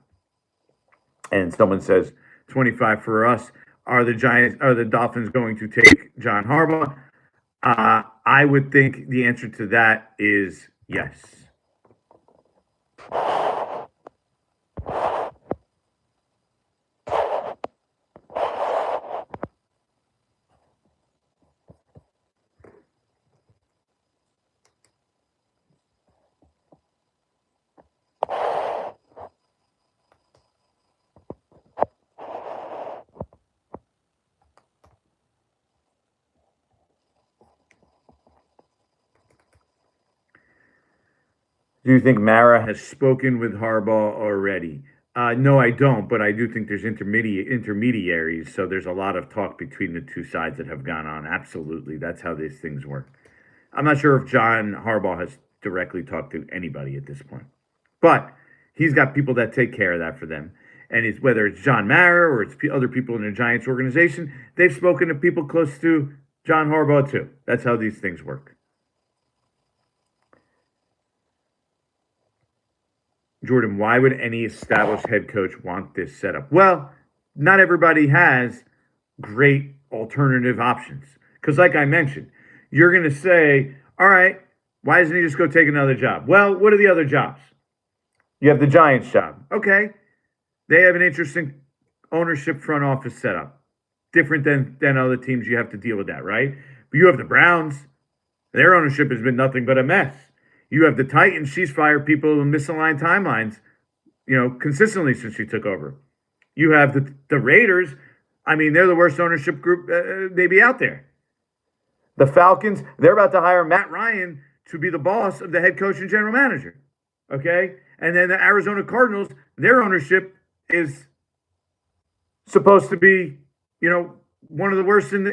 And someone says 25 for us. Are the Dolphins going to take John Harbaugh? I would think the answer to that is yes. Do you think Mara has spoken with Harbaugh already? No, I don't, but I do think there's intermediaries. So there's a lot of talk between the two sides that have gone on. Absolutely, that's how these things work. I'm not sure if John Harbaugh has directly talked to anybody at this point, but he's got people that take care of that for them. And it's whether it's John Mara or it's other people in the Giants organization, they've spoken to people close to John Harbaugh too. That's how these things work. Jordan, why would any established head coach want this setup? Well, not everybody has great alternative options. Because, like I mentioned, you're going to say, all right, why doesn't he just go take another job? Well, what are the other jobs? You have the Giants job. Okay. They have an interesting ownership front office setup. Different than other teams. You have to deal with that, right? But you have the Browns. Their ownership has been nothing but a mess. You have the Titans. She's fired people in misaligned timelines, consistently since she took over. You have the Raiders. I mean, they're the worst ownership group maybe out there. The Falcons, they're about to hire Matt Ryan to be the boss of the head coach and general manager. Okay? And then the Arizona Cardinals, their ownership is supposed to be, one of the worst in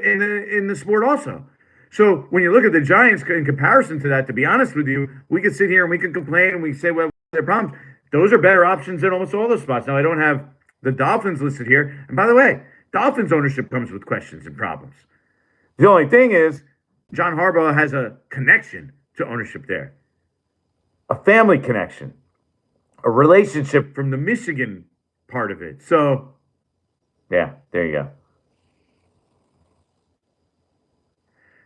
the sport also. So when you look at the Giants in comparison to that, to be honest with you, we could sit here and we can complain and we say, well, their problems. Those are better options than almost all those spots. Now, I don't have the Dolphins listed here. And by the way, Dolphins ownership comes with questions and problems. The only thing is, John Harbaugh has a connection to ownership there, a family connection, a relationship from the Michigan part of it. So, yeah, there you go.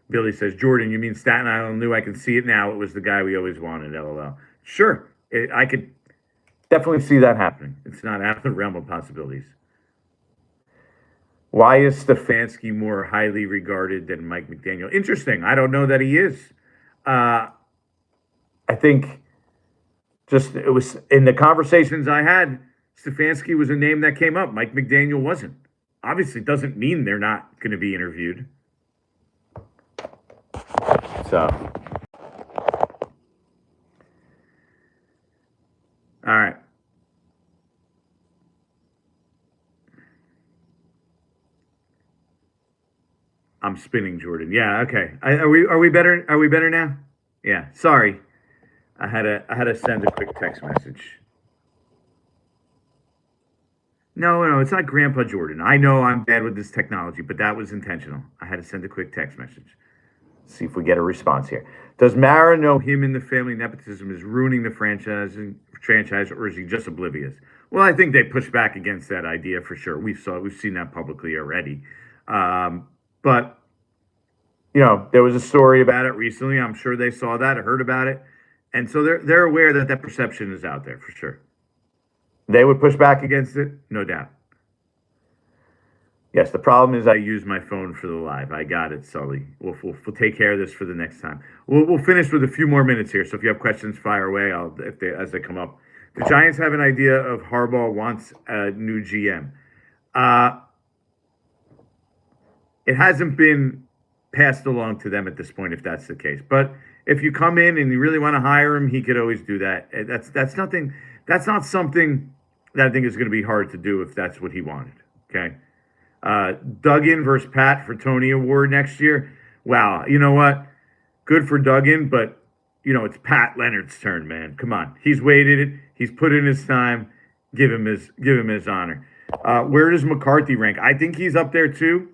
Billy says, Jordan, you mean Staten Island knew? I can see it now. It was the guy we always wanted, LOL. Sure, I could definitely see that happening. It's not out of the realm of possibilities. Why is Stefanski more highly regarded than Mike McDaniel? Interesting. I don't know that he is. I think just it was in the conversations I had, Stefanski was a name that came up. Mike McDaniel wasn't. Obviously, doesn't mean they're not going to be interviewed. So, all right. I'm spinning, Jordan. Yeah, okay. Are we better? Are we better now? Yeah. Sorry, I had to send a quick text message. No, it's not Grandpa Jordan. I know I'm bad with this technology, but that was intentional. I had to send a quick text message. See if we get a response here. Does Mara know him and the family nepotism is ruining the franchise, or is he just oblivious? Well, I think they push back against that idea for sure. We've seen that publicly already. But there was a story about it recently. I'm sure they saw that or heard about it, and so they're aware that perception is out there for sure. They would push back against it, no doubt. Yes, the problem is I use my phone for the live. I got it, Sully. We'll take care of this for the next time. We'll finish with a few more minutes here. So if you have questions, fire away. As they come up. The Giants have an idea of Harbaugh wants a new GM. It hasn't been passed along to them at this point, if that's the case. But if you come in and you really want to hire him, he could always do that. That's nothing. That's not something that I think is going to be hard to do if that's what he wanted. Okay. Duggan versus Pat for Tony Award next year. Wow, you know what? Good for Duggan, but it's Pat Leonard's turn, man. Come on, he's waited it. He's put in his time. Give him his honor. Where does McCarthy rank? I think he's up there too.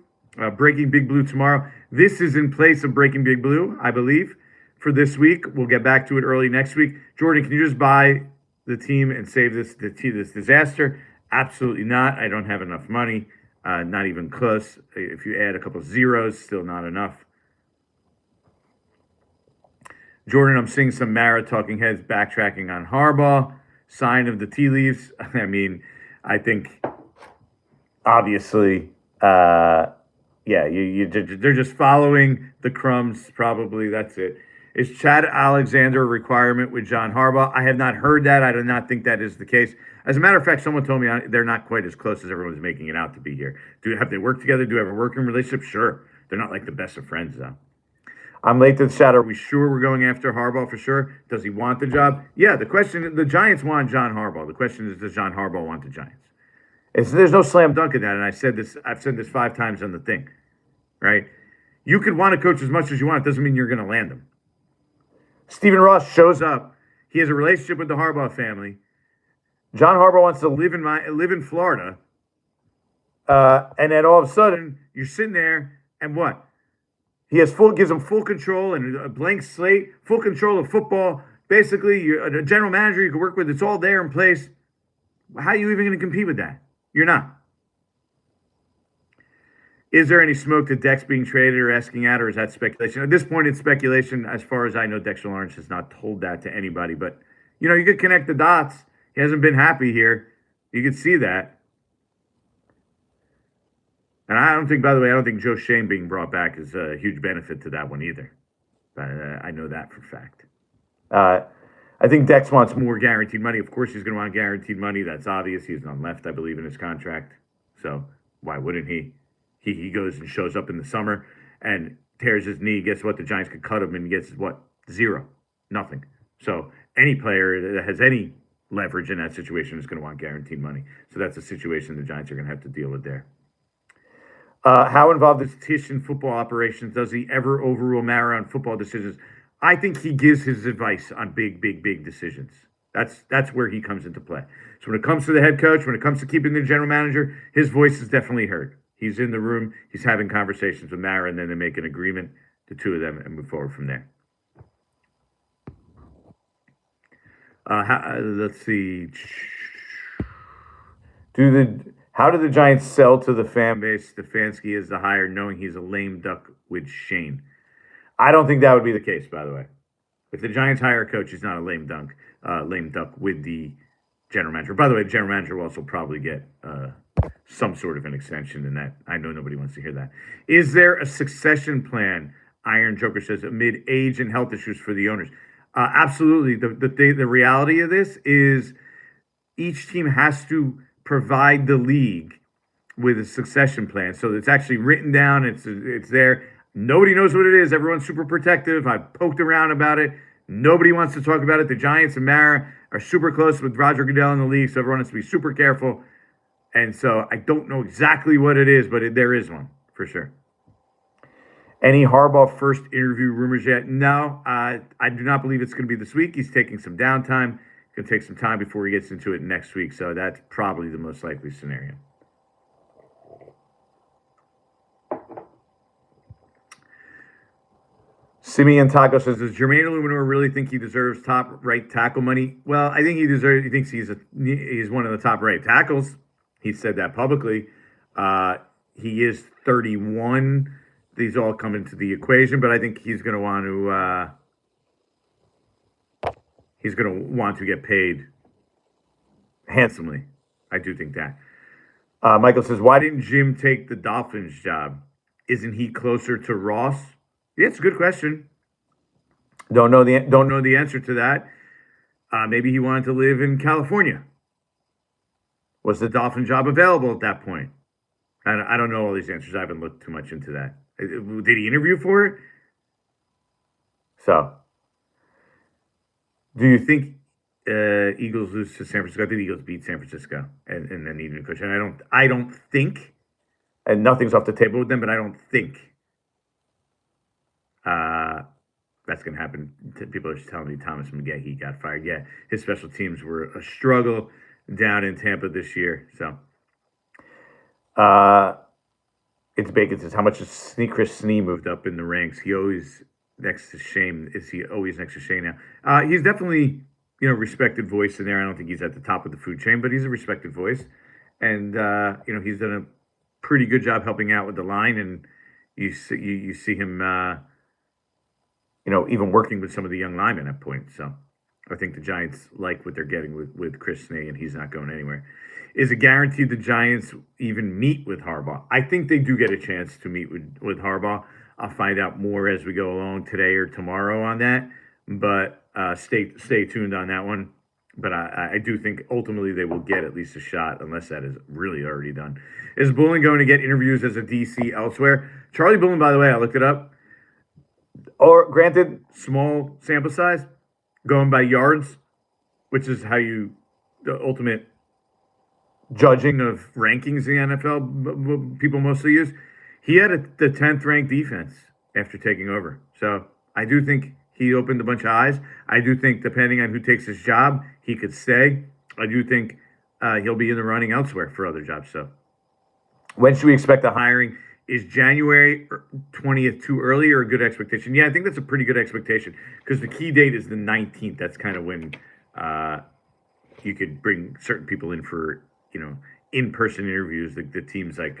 Breaking Big Blue tomorrow. This is in place of Breaking Big Blue, I believe. for this week. We'll get back to it early next week. Jordan, can you just buy the team and save this disaster? Absolutely not. I don't have enough money. Not even close. If you add a couple zeros, still not enough. Jordan, I'm seeing some Mara talking heads backtracking on Harbaugh. Sign of the tea leaves. I mean, I think obviously, they're just following the crumbs. Probably that's it. Is Chad Alexander a requirement with John Harbaugh? I have not heard that. I do not think that is the case. As a matter of fact, someone told me they're not quite as close as everyone's making it out to be here. Have they worked together? Do they have a working relationship? Sure. They're not like the best of friends, though. I'm late to the chat. Are we sure we're going after Harbaugh for sure? Does he want the job? Yeah, the Giants want John Harbaugh. The question is, does John Harbaugh want the Giants? There's no slam dunk in that, and I've said this 5 times on the thing, right? You could want to coach as much as you want. It doesn't mean you're going to land him. Stephen Ross shows up. He has a relationship with the Harbaugh family. John Harbaugh wants to live in Florida, and then all of a sudden you're sitting there, and what? He gives him full control and a blank slate, full control of football. Basically, you're a general manager you can work with. It's all there in place. How are you even going to compete with that? You're not. Is there any smoke that Dex being traded or asking out, or is that speculation? At this point, it's speculation. As far as I know, Dexter Lawrence has not told that to anybody. But, you could connect the dots. He hasn't been happy here. You could see that. And I don't think Joe Shane being brought back is a huge benefit to that one either. But I know that for a fact. I think Dex wants more guaranteed money. Of course he's going to want guaranteed money. That's obvious. He's on left, I believe, in his contract. So why wouldn't he? He goes and shows up in the summer and tears his knee. Guess what? The Giants could cut him and he gets what? 0. Nothing. So any player that has any leverage in that situation is going to want guaranteed money. So that's a situation the Giants are going to have to deal with there. How involved is Tisch in football operations? Does he ever overrule Mara on football decisions? I think he gives his advice on big decisions. That's where he comes into play. So when it comes to the head coach, when it comes to keeping the general manager, his voice is definitely heard. He's in the room. He's having conversations with Mara, and then they make an agreement, the two of them, and move forward from there. Let's see. How do the Giants sell to the fan base Stefanski is the hire, knowing he's a lame duck with Shane? I don't think that would be the case, by the way. If the Giants hire a coach, he's not a lame duck with the general manager. By the way, the general manager will also probably get some sort of an extension in that. I know nobody wants to hear that. Is there a succession plan, Iron Joker says, amid age and health issues for the owners? Absolutely. The reality of this is each team has to provide the league with a succession plan. So it's actually written down. It's there. Nobody knows what it is. Everyone's super protective. I've poked around about it. Nobody wants to talk about it. The Giants and Mara are super close with Roger Goodell in the league, so everyone has to be super careful. And so I don't know exactly what it is, but there is one for sure. Any Harbaugh first interview rumors yet? No, I do not believe it's going to be this week. He's taking some downtime. It's going to take some time before he gets into it next week. So that's probably the most likely scenario. Simeon Taco says, does Jermaine Illuminor really think he deserves top right tackle money? Well, I think he thinks he's one of the top right tackles. He said that publicly. He is 31. These all come into the equation, but I think he's going to want to get paid handsomely. I do think that. Michael says, why didn't Jim take the Dolphins job? Isn't he closer to Ross? Yeah, it's a good question. Don't know the answer to that. Maybe he wanted to live in California. Was the Dolphin job available at that point? I don't know all these answers. I haven't looked too much into that. Did he interview for it? So, do you think Eagles lose to San Francisco? I think the Eagles beat San Francisco and then need a new coach. And I don't think, and nothing's off the table with them, but I don't think that's going to happen. People are telling me Thomas McGahee got fired. Yeah, his special teams were a struggle down in Tampa this year. So, it's Bacon says, how much has Chris Snee moved up in the ranks? He always next to Shane? Is he always next to Shane now? He's definitely, respected voice in there. I don't think he's at the top of the food chain, but he's a respected voice. And, he's done a pretty good job helping out with the line. And you see him, even working with some of the young linemen at point. So I think the Giants like what they're getting with Chris Snee, and he's not going anywhere. Is it guaranteed the Giants even meet with Harbaugh? I think they do get a chance to meet with Harbaugh. I'll find out more as we go along today or tomorrow on that. But stay tuned on that one. But I do think ultimately they will get at least a shot, unless that is really already done. Is Bullen going to get interviews as a DC elsewhere? Charlie Bullen, by the way, I looked it up. Or granted, small sample size, going by yards, which is how the ultimate judging of rankings in the NFL people mostly use. He had the 10th ranked defense after taking over. So I do think he opened a bunch of eyes. I do think depending on who takes his job, he could stay. I do think he'll be in the running elsewhere for other jobs. So when should we expect the hiring? Is January 20th too early or a good expectation? Yeah, I think that's a pretty good expectation because the key date is the 19th. That's kind of when you could bring certain people in for, in-person interviews. The teams like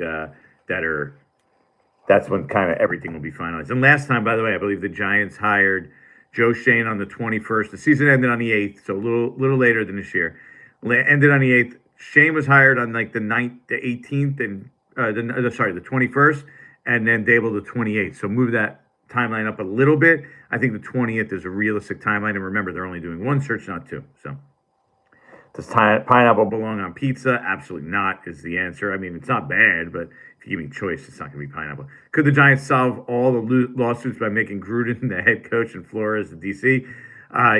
that's when kind of everything will be finalized. And last time, by the way, I believe the Giants hired Joe Shane on the 21st. The season ended on the 8th, so a little later than this year. Ended on the 8th. Shane was hired on like the 18th, and the 21st, and then Dable the 28th. So move that timeline up a little bit. I think the 20th is a realistic timeline. And remember, they're only doing one search, not two. So does pineapple belong on pizza? Absolutely not is the answer. I mean, it's not bad, but if you give me choice, it's not going to be pineapple. Could the Giants solve all the lawsuits by making Gruden the head coach and Flores the DC?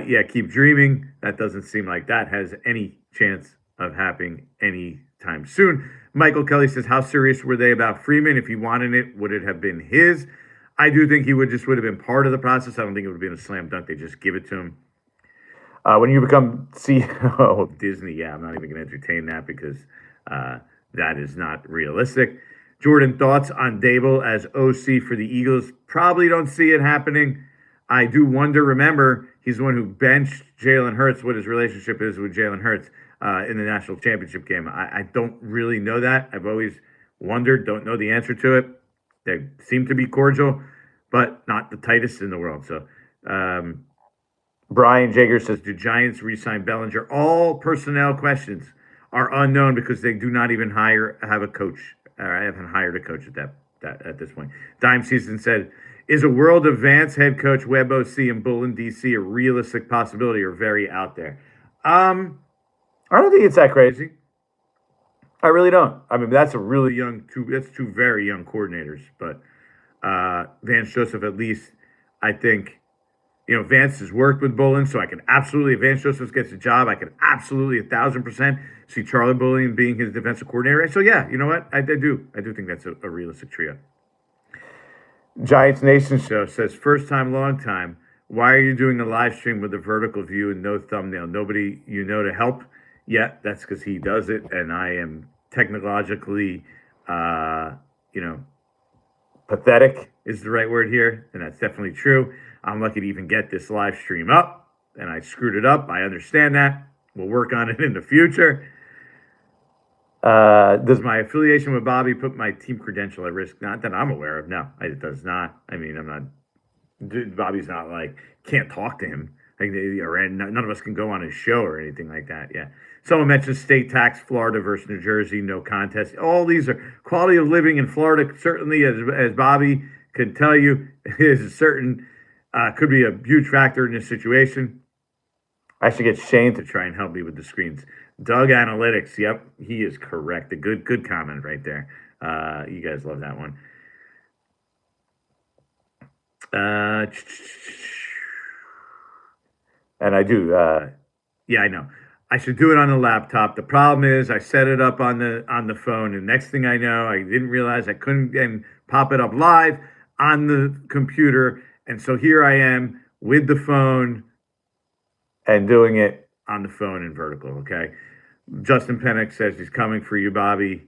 Yeah, keep dreaming. That doesn't seem like that has any chance of happening anytime soon. Michael Kelly says, how serious were they about Freeman? If he wanted it, would it have been his? I do think he would have been part of the process. I don't think it would have been a slam dunk. They just give it to him. When you become CEO of Disney, yeah, I'm not even going to entertain that because that is not realistic. Jordan, thoughts on Dable as OC for the Eagles? Probably don't see it happening. I do wonder, remember, he's the one who benched Jalen Hurts, what his relationship is with Jalen Hurts in the national championship game. I don't really know that. I've always wondered, don't know the answer to it. They seem to be cordial, but not the tightest in the world. So Brian Jager says, do Giants re-sign Bellinger? All personnel questions are unknown because they do not even have a coach. I haven't hired a coach at this point. Dime Season said, is a world of Vance head coach, Webb OC, and Bullen DC a realistic possibility or very out there? I don't think it's that crazy. I really don't. I mean, that's a really that's two very young coordinators. But Vance Joseph, at least, I think, Vance has worked with Bullen, so I can absolutely, if Vance Joseph gets a job, I can absolutely 1,000% see Charlie Bullen being his defensive coordinator. So yeah, you know what? I do think that's a realistic trio. Giants Nation Show says, first time, long time. Why are you doing the live stream with a vertical view and no thumbnail? Nobody to help? Yeah, that's because he does it, and I am technologically, pathetic is the right word here, and that's definitely true. I'm lucky to even get this live stream up, and I screwed it up. I understand that. We'll work on it in the future. Does my affiliation with Bobby put my team credential at risk? Not that I'm aware of. No, it does not. I mean, I'm not. Bobby's not like, can't talk to him. Like, none of us can go on his show or anything like that. Yeah. Someone mentioned state tax, Florida versus New Jersey, no contest. All these are quality of living in Florida. Certainly, as Bobby could tell you, is certain could be a huge factor in this situation. I should get Shane to try and help me with the screens. Doug Analytics, yep, he is correct. A good comment right there. You guys love that one. And I do. Yeah, I know. I should do it on the laptop. The problem is I set it up on the phone, and next thing I know, I didn't realize I couldn't then pop it up live on the computer. And so here I am with the phone and doing it on the phone in vertical, okay? Justin Pennick says he's coming for you, Bobby.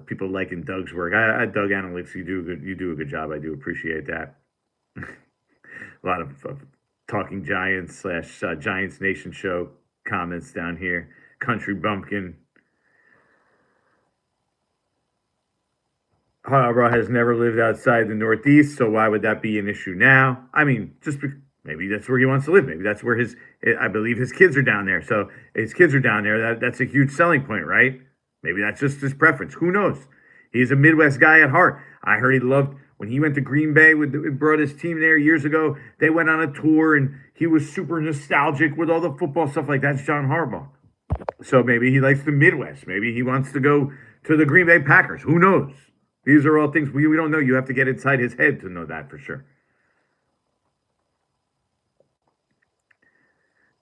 people liking Doug's work. Doug Analytics, you do a good job. I do appreciate that. A lot of Talking Giants / Giants Nation show comments down here. Country Bumpkin. Harbaugh has never lived outside the Northeast, so why would that be an issue now? I mean, maybe that's where he wants to live. Maybe that's where I believe his kids are down there. So his kids are down there. That's a huge selling point, right? Maybe that's just his preference. Who knows? He's a Midwest guy at heart. I heard he loved when he went to Green Bay brought his team there years ago. They went on a tour and he was super nostalgic with all the football stuff like that's John Harbaugh. So maybe he likes the Midwest. Maybe he wants to go to the Green Bay Packers. Who knows? These are all things we don't know. You have to get inside his head to know that for sure.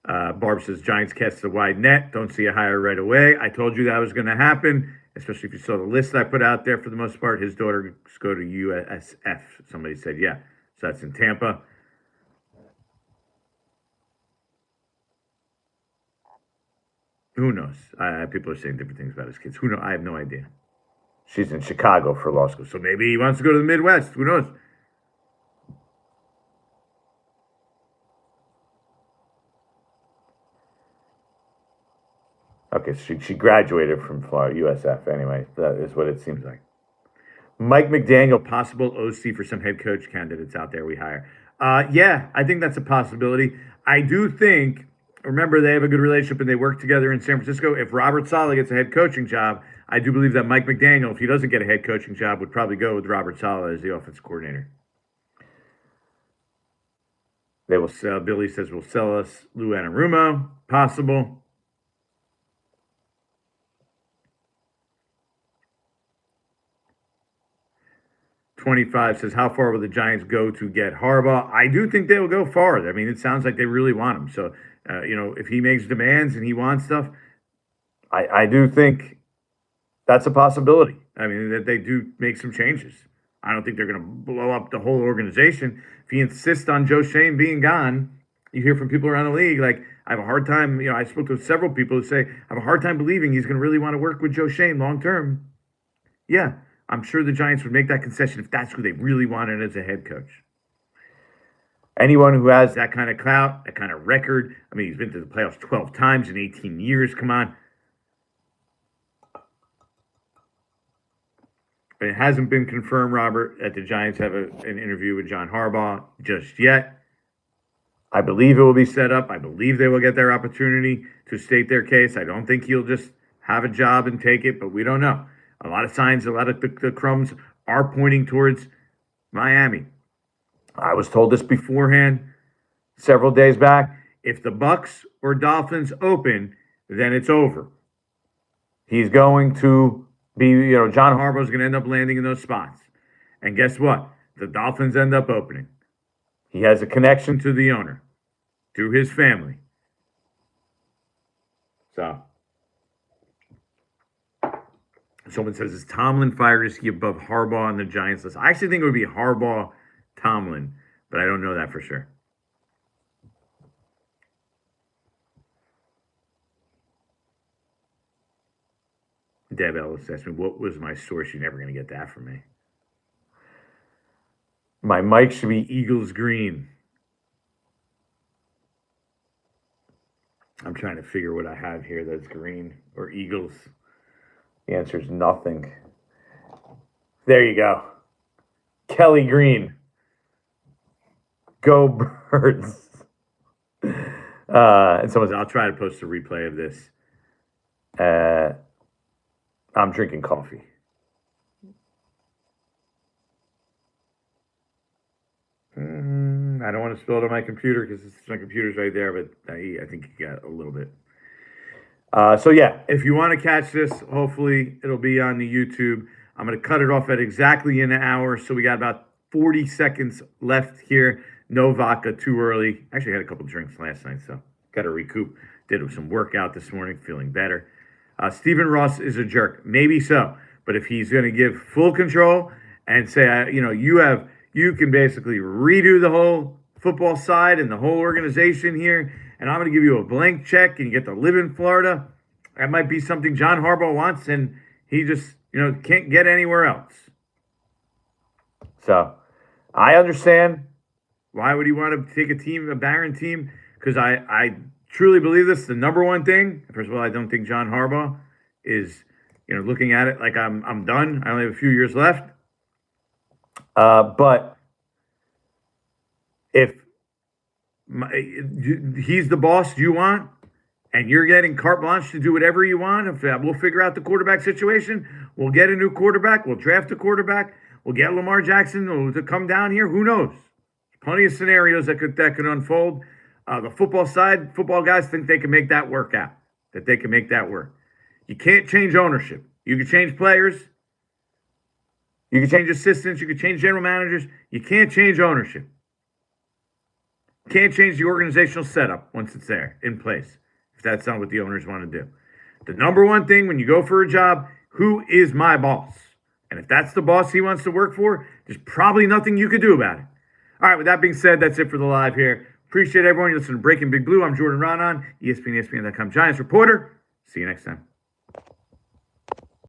Barb says, Giants cast a wide net. Don't see a hire right away. I told you that was going to happen, especially if you saw the list I put out there for the most part. His daughter go to USF. Somebody said, yeah. So that's in Tampa. Who knows? People are saying different things about his kids. Who knows? I have no idea. She's in Chicago for law school. So maybe he wants to go to the Midwest. Who knows? Okay, so she graduated from Florida, USF anyway. That is what it seems like. Mike McDaniel, possible OC for some head coach candidates out there we hire. Yeah, I think that's a possibility. I do think, remember, they have a good relationship and they work together in San Francisco. If Robert Saleh gets a head coaching job, I do believe that Mike McDaniel, if he doesn't get a head coaching job, would probably go with Robert Saleh as the offensive coordinator. They will sell, Billy says, we'll sell us Lou Anarumo. Possible. $25 says, how far will the Giants go to get Harbaugh? I do think they will go far. I mean, it sounds like they really want him. So, if he makes demands and he wants stuff, I do think that's a possibility. I mean, that they do make some changes. I don't think they're going to blow up the whole organization. If he insists on Joe Schoen being gone, you hear from people around the league, like, I have a hard time, I spoke to several people who say, I have a hard time believing he's going to really want to work with Joe Schoen long term. Yeah, I'm sure the Giants would make that concession if that's who they really wanted as a head coach. Anyone who has that kind of clout, that kind of record, I mean, he's been to the playoffs 12 times in 18 years, come on. But it hasn't been confirmed, Robert, that the Giants have an interview with John Harbaugh just yet. I believe it will be set up. I believe they will get their opportunity to state their case. I don't think he'll just have a job and take it, but we don't know. A lot of signs, a lot of the crumbs are pointing towards Miami. I was told this beforehand several days back. If the Bucks or Dolphins open, then it's over. He's going to be, John Harbaugh is going to end up landing in those spots. And guess what? The Dolphins end up opening. He has a connection to the owner, to his family. So, someone says, is Tomlin fired? Is he above Harbaugh on the Giants list? I actually think it would be Harbaugh, Tomlin, but I don't know that for sure. Deb Ellis asked me, what was my source? You're never going to get that from me. My mic should be Eagles green. I'm trying to figure what I have here that's green or Eagles. The answer is nothing. There you go. Kelly Green. Go Birds. And someone said, I'll try to post a replay of this. I'm drinking coffee. I don't want to spill it on my computer because my computer's right there, but I think you got a little bit. So yeah, if you want to catch this, hopefully it'll be on the YouTube. I'm going to cut it off at exactly an hour. So we got about 40 seconds left here. No vodka too early. Actually, I had a couple drinks last night, so got to recoup. Did some workout this morning, feeling better. Stephen Ross is a jerk. Maybe so. But if he's going to give full control and say, you can basically redo the whole football side and the whole organization here, and I'm going to give you a blank check and you get to live in Florida, that might be something John Harbaugh wants, and he just Can't get anywhere else. So I understand why would he want to take a Barron team? Because I truly believe this. The number one thing, first of all, I don't think John Harbaugh is, looking at it like I'm done. I only have a few years left. But if he's the boss you want, and you're getting carte blanche to do whatever you want, we'll figure out the quarterback situation. We'll get a new quarterback. We'll draft a quarterback. We'll get Lamar Jackson to come down here. Who knows? Plenty of scenarios that could unfold. The football guys think they can make that work out. That they can make that work. You can't change ownership. You can change players. You can change assistants. You can change general managers. You can't change ownership. Can't change the organizational setup once it's there, in place, if that's not what the owners want to do. The number one thing when you go for a job, who is my boss? And if that's the boss he wants to work for, there's probably nothing you could do about it. All right, with that being said, that's it for the live here. Appreciate everyone. You listen to Breaking Big Blue. I'm Jordan Ronan, ESPN, ESPN.com Giants reporter. See you next time.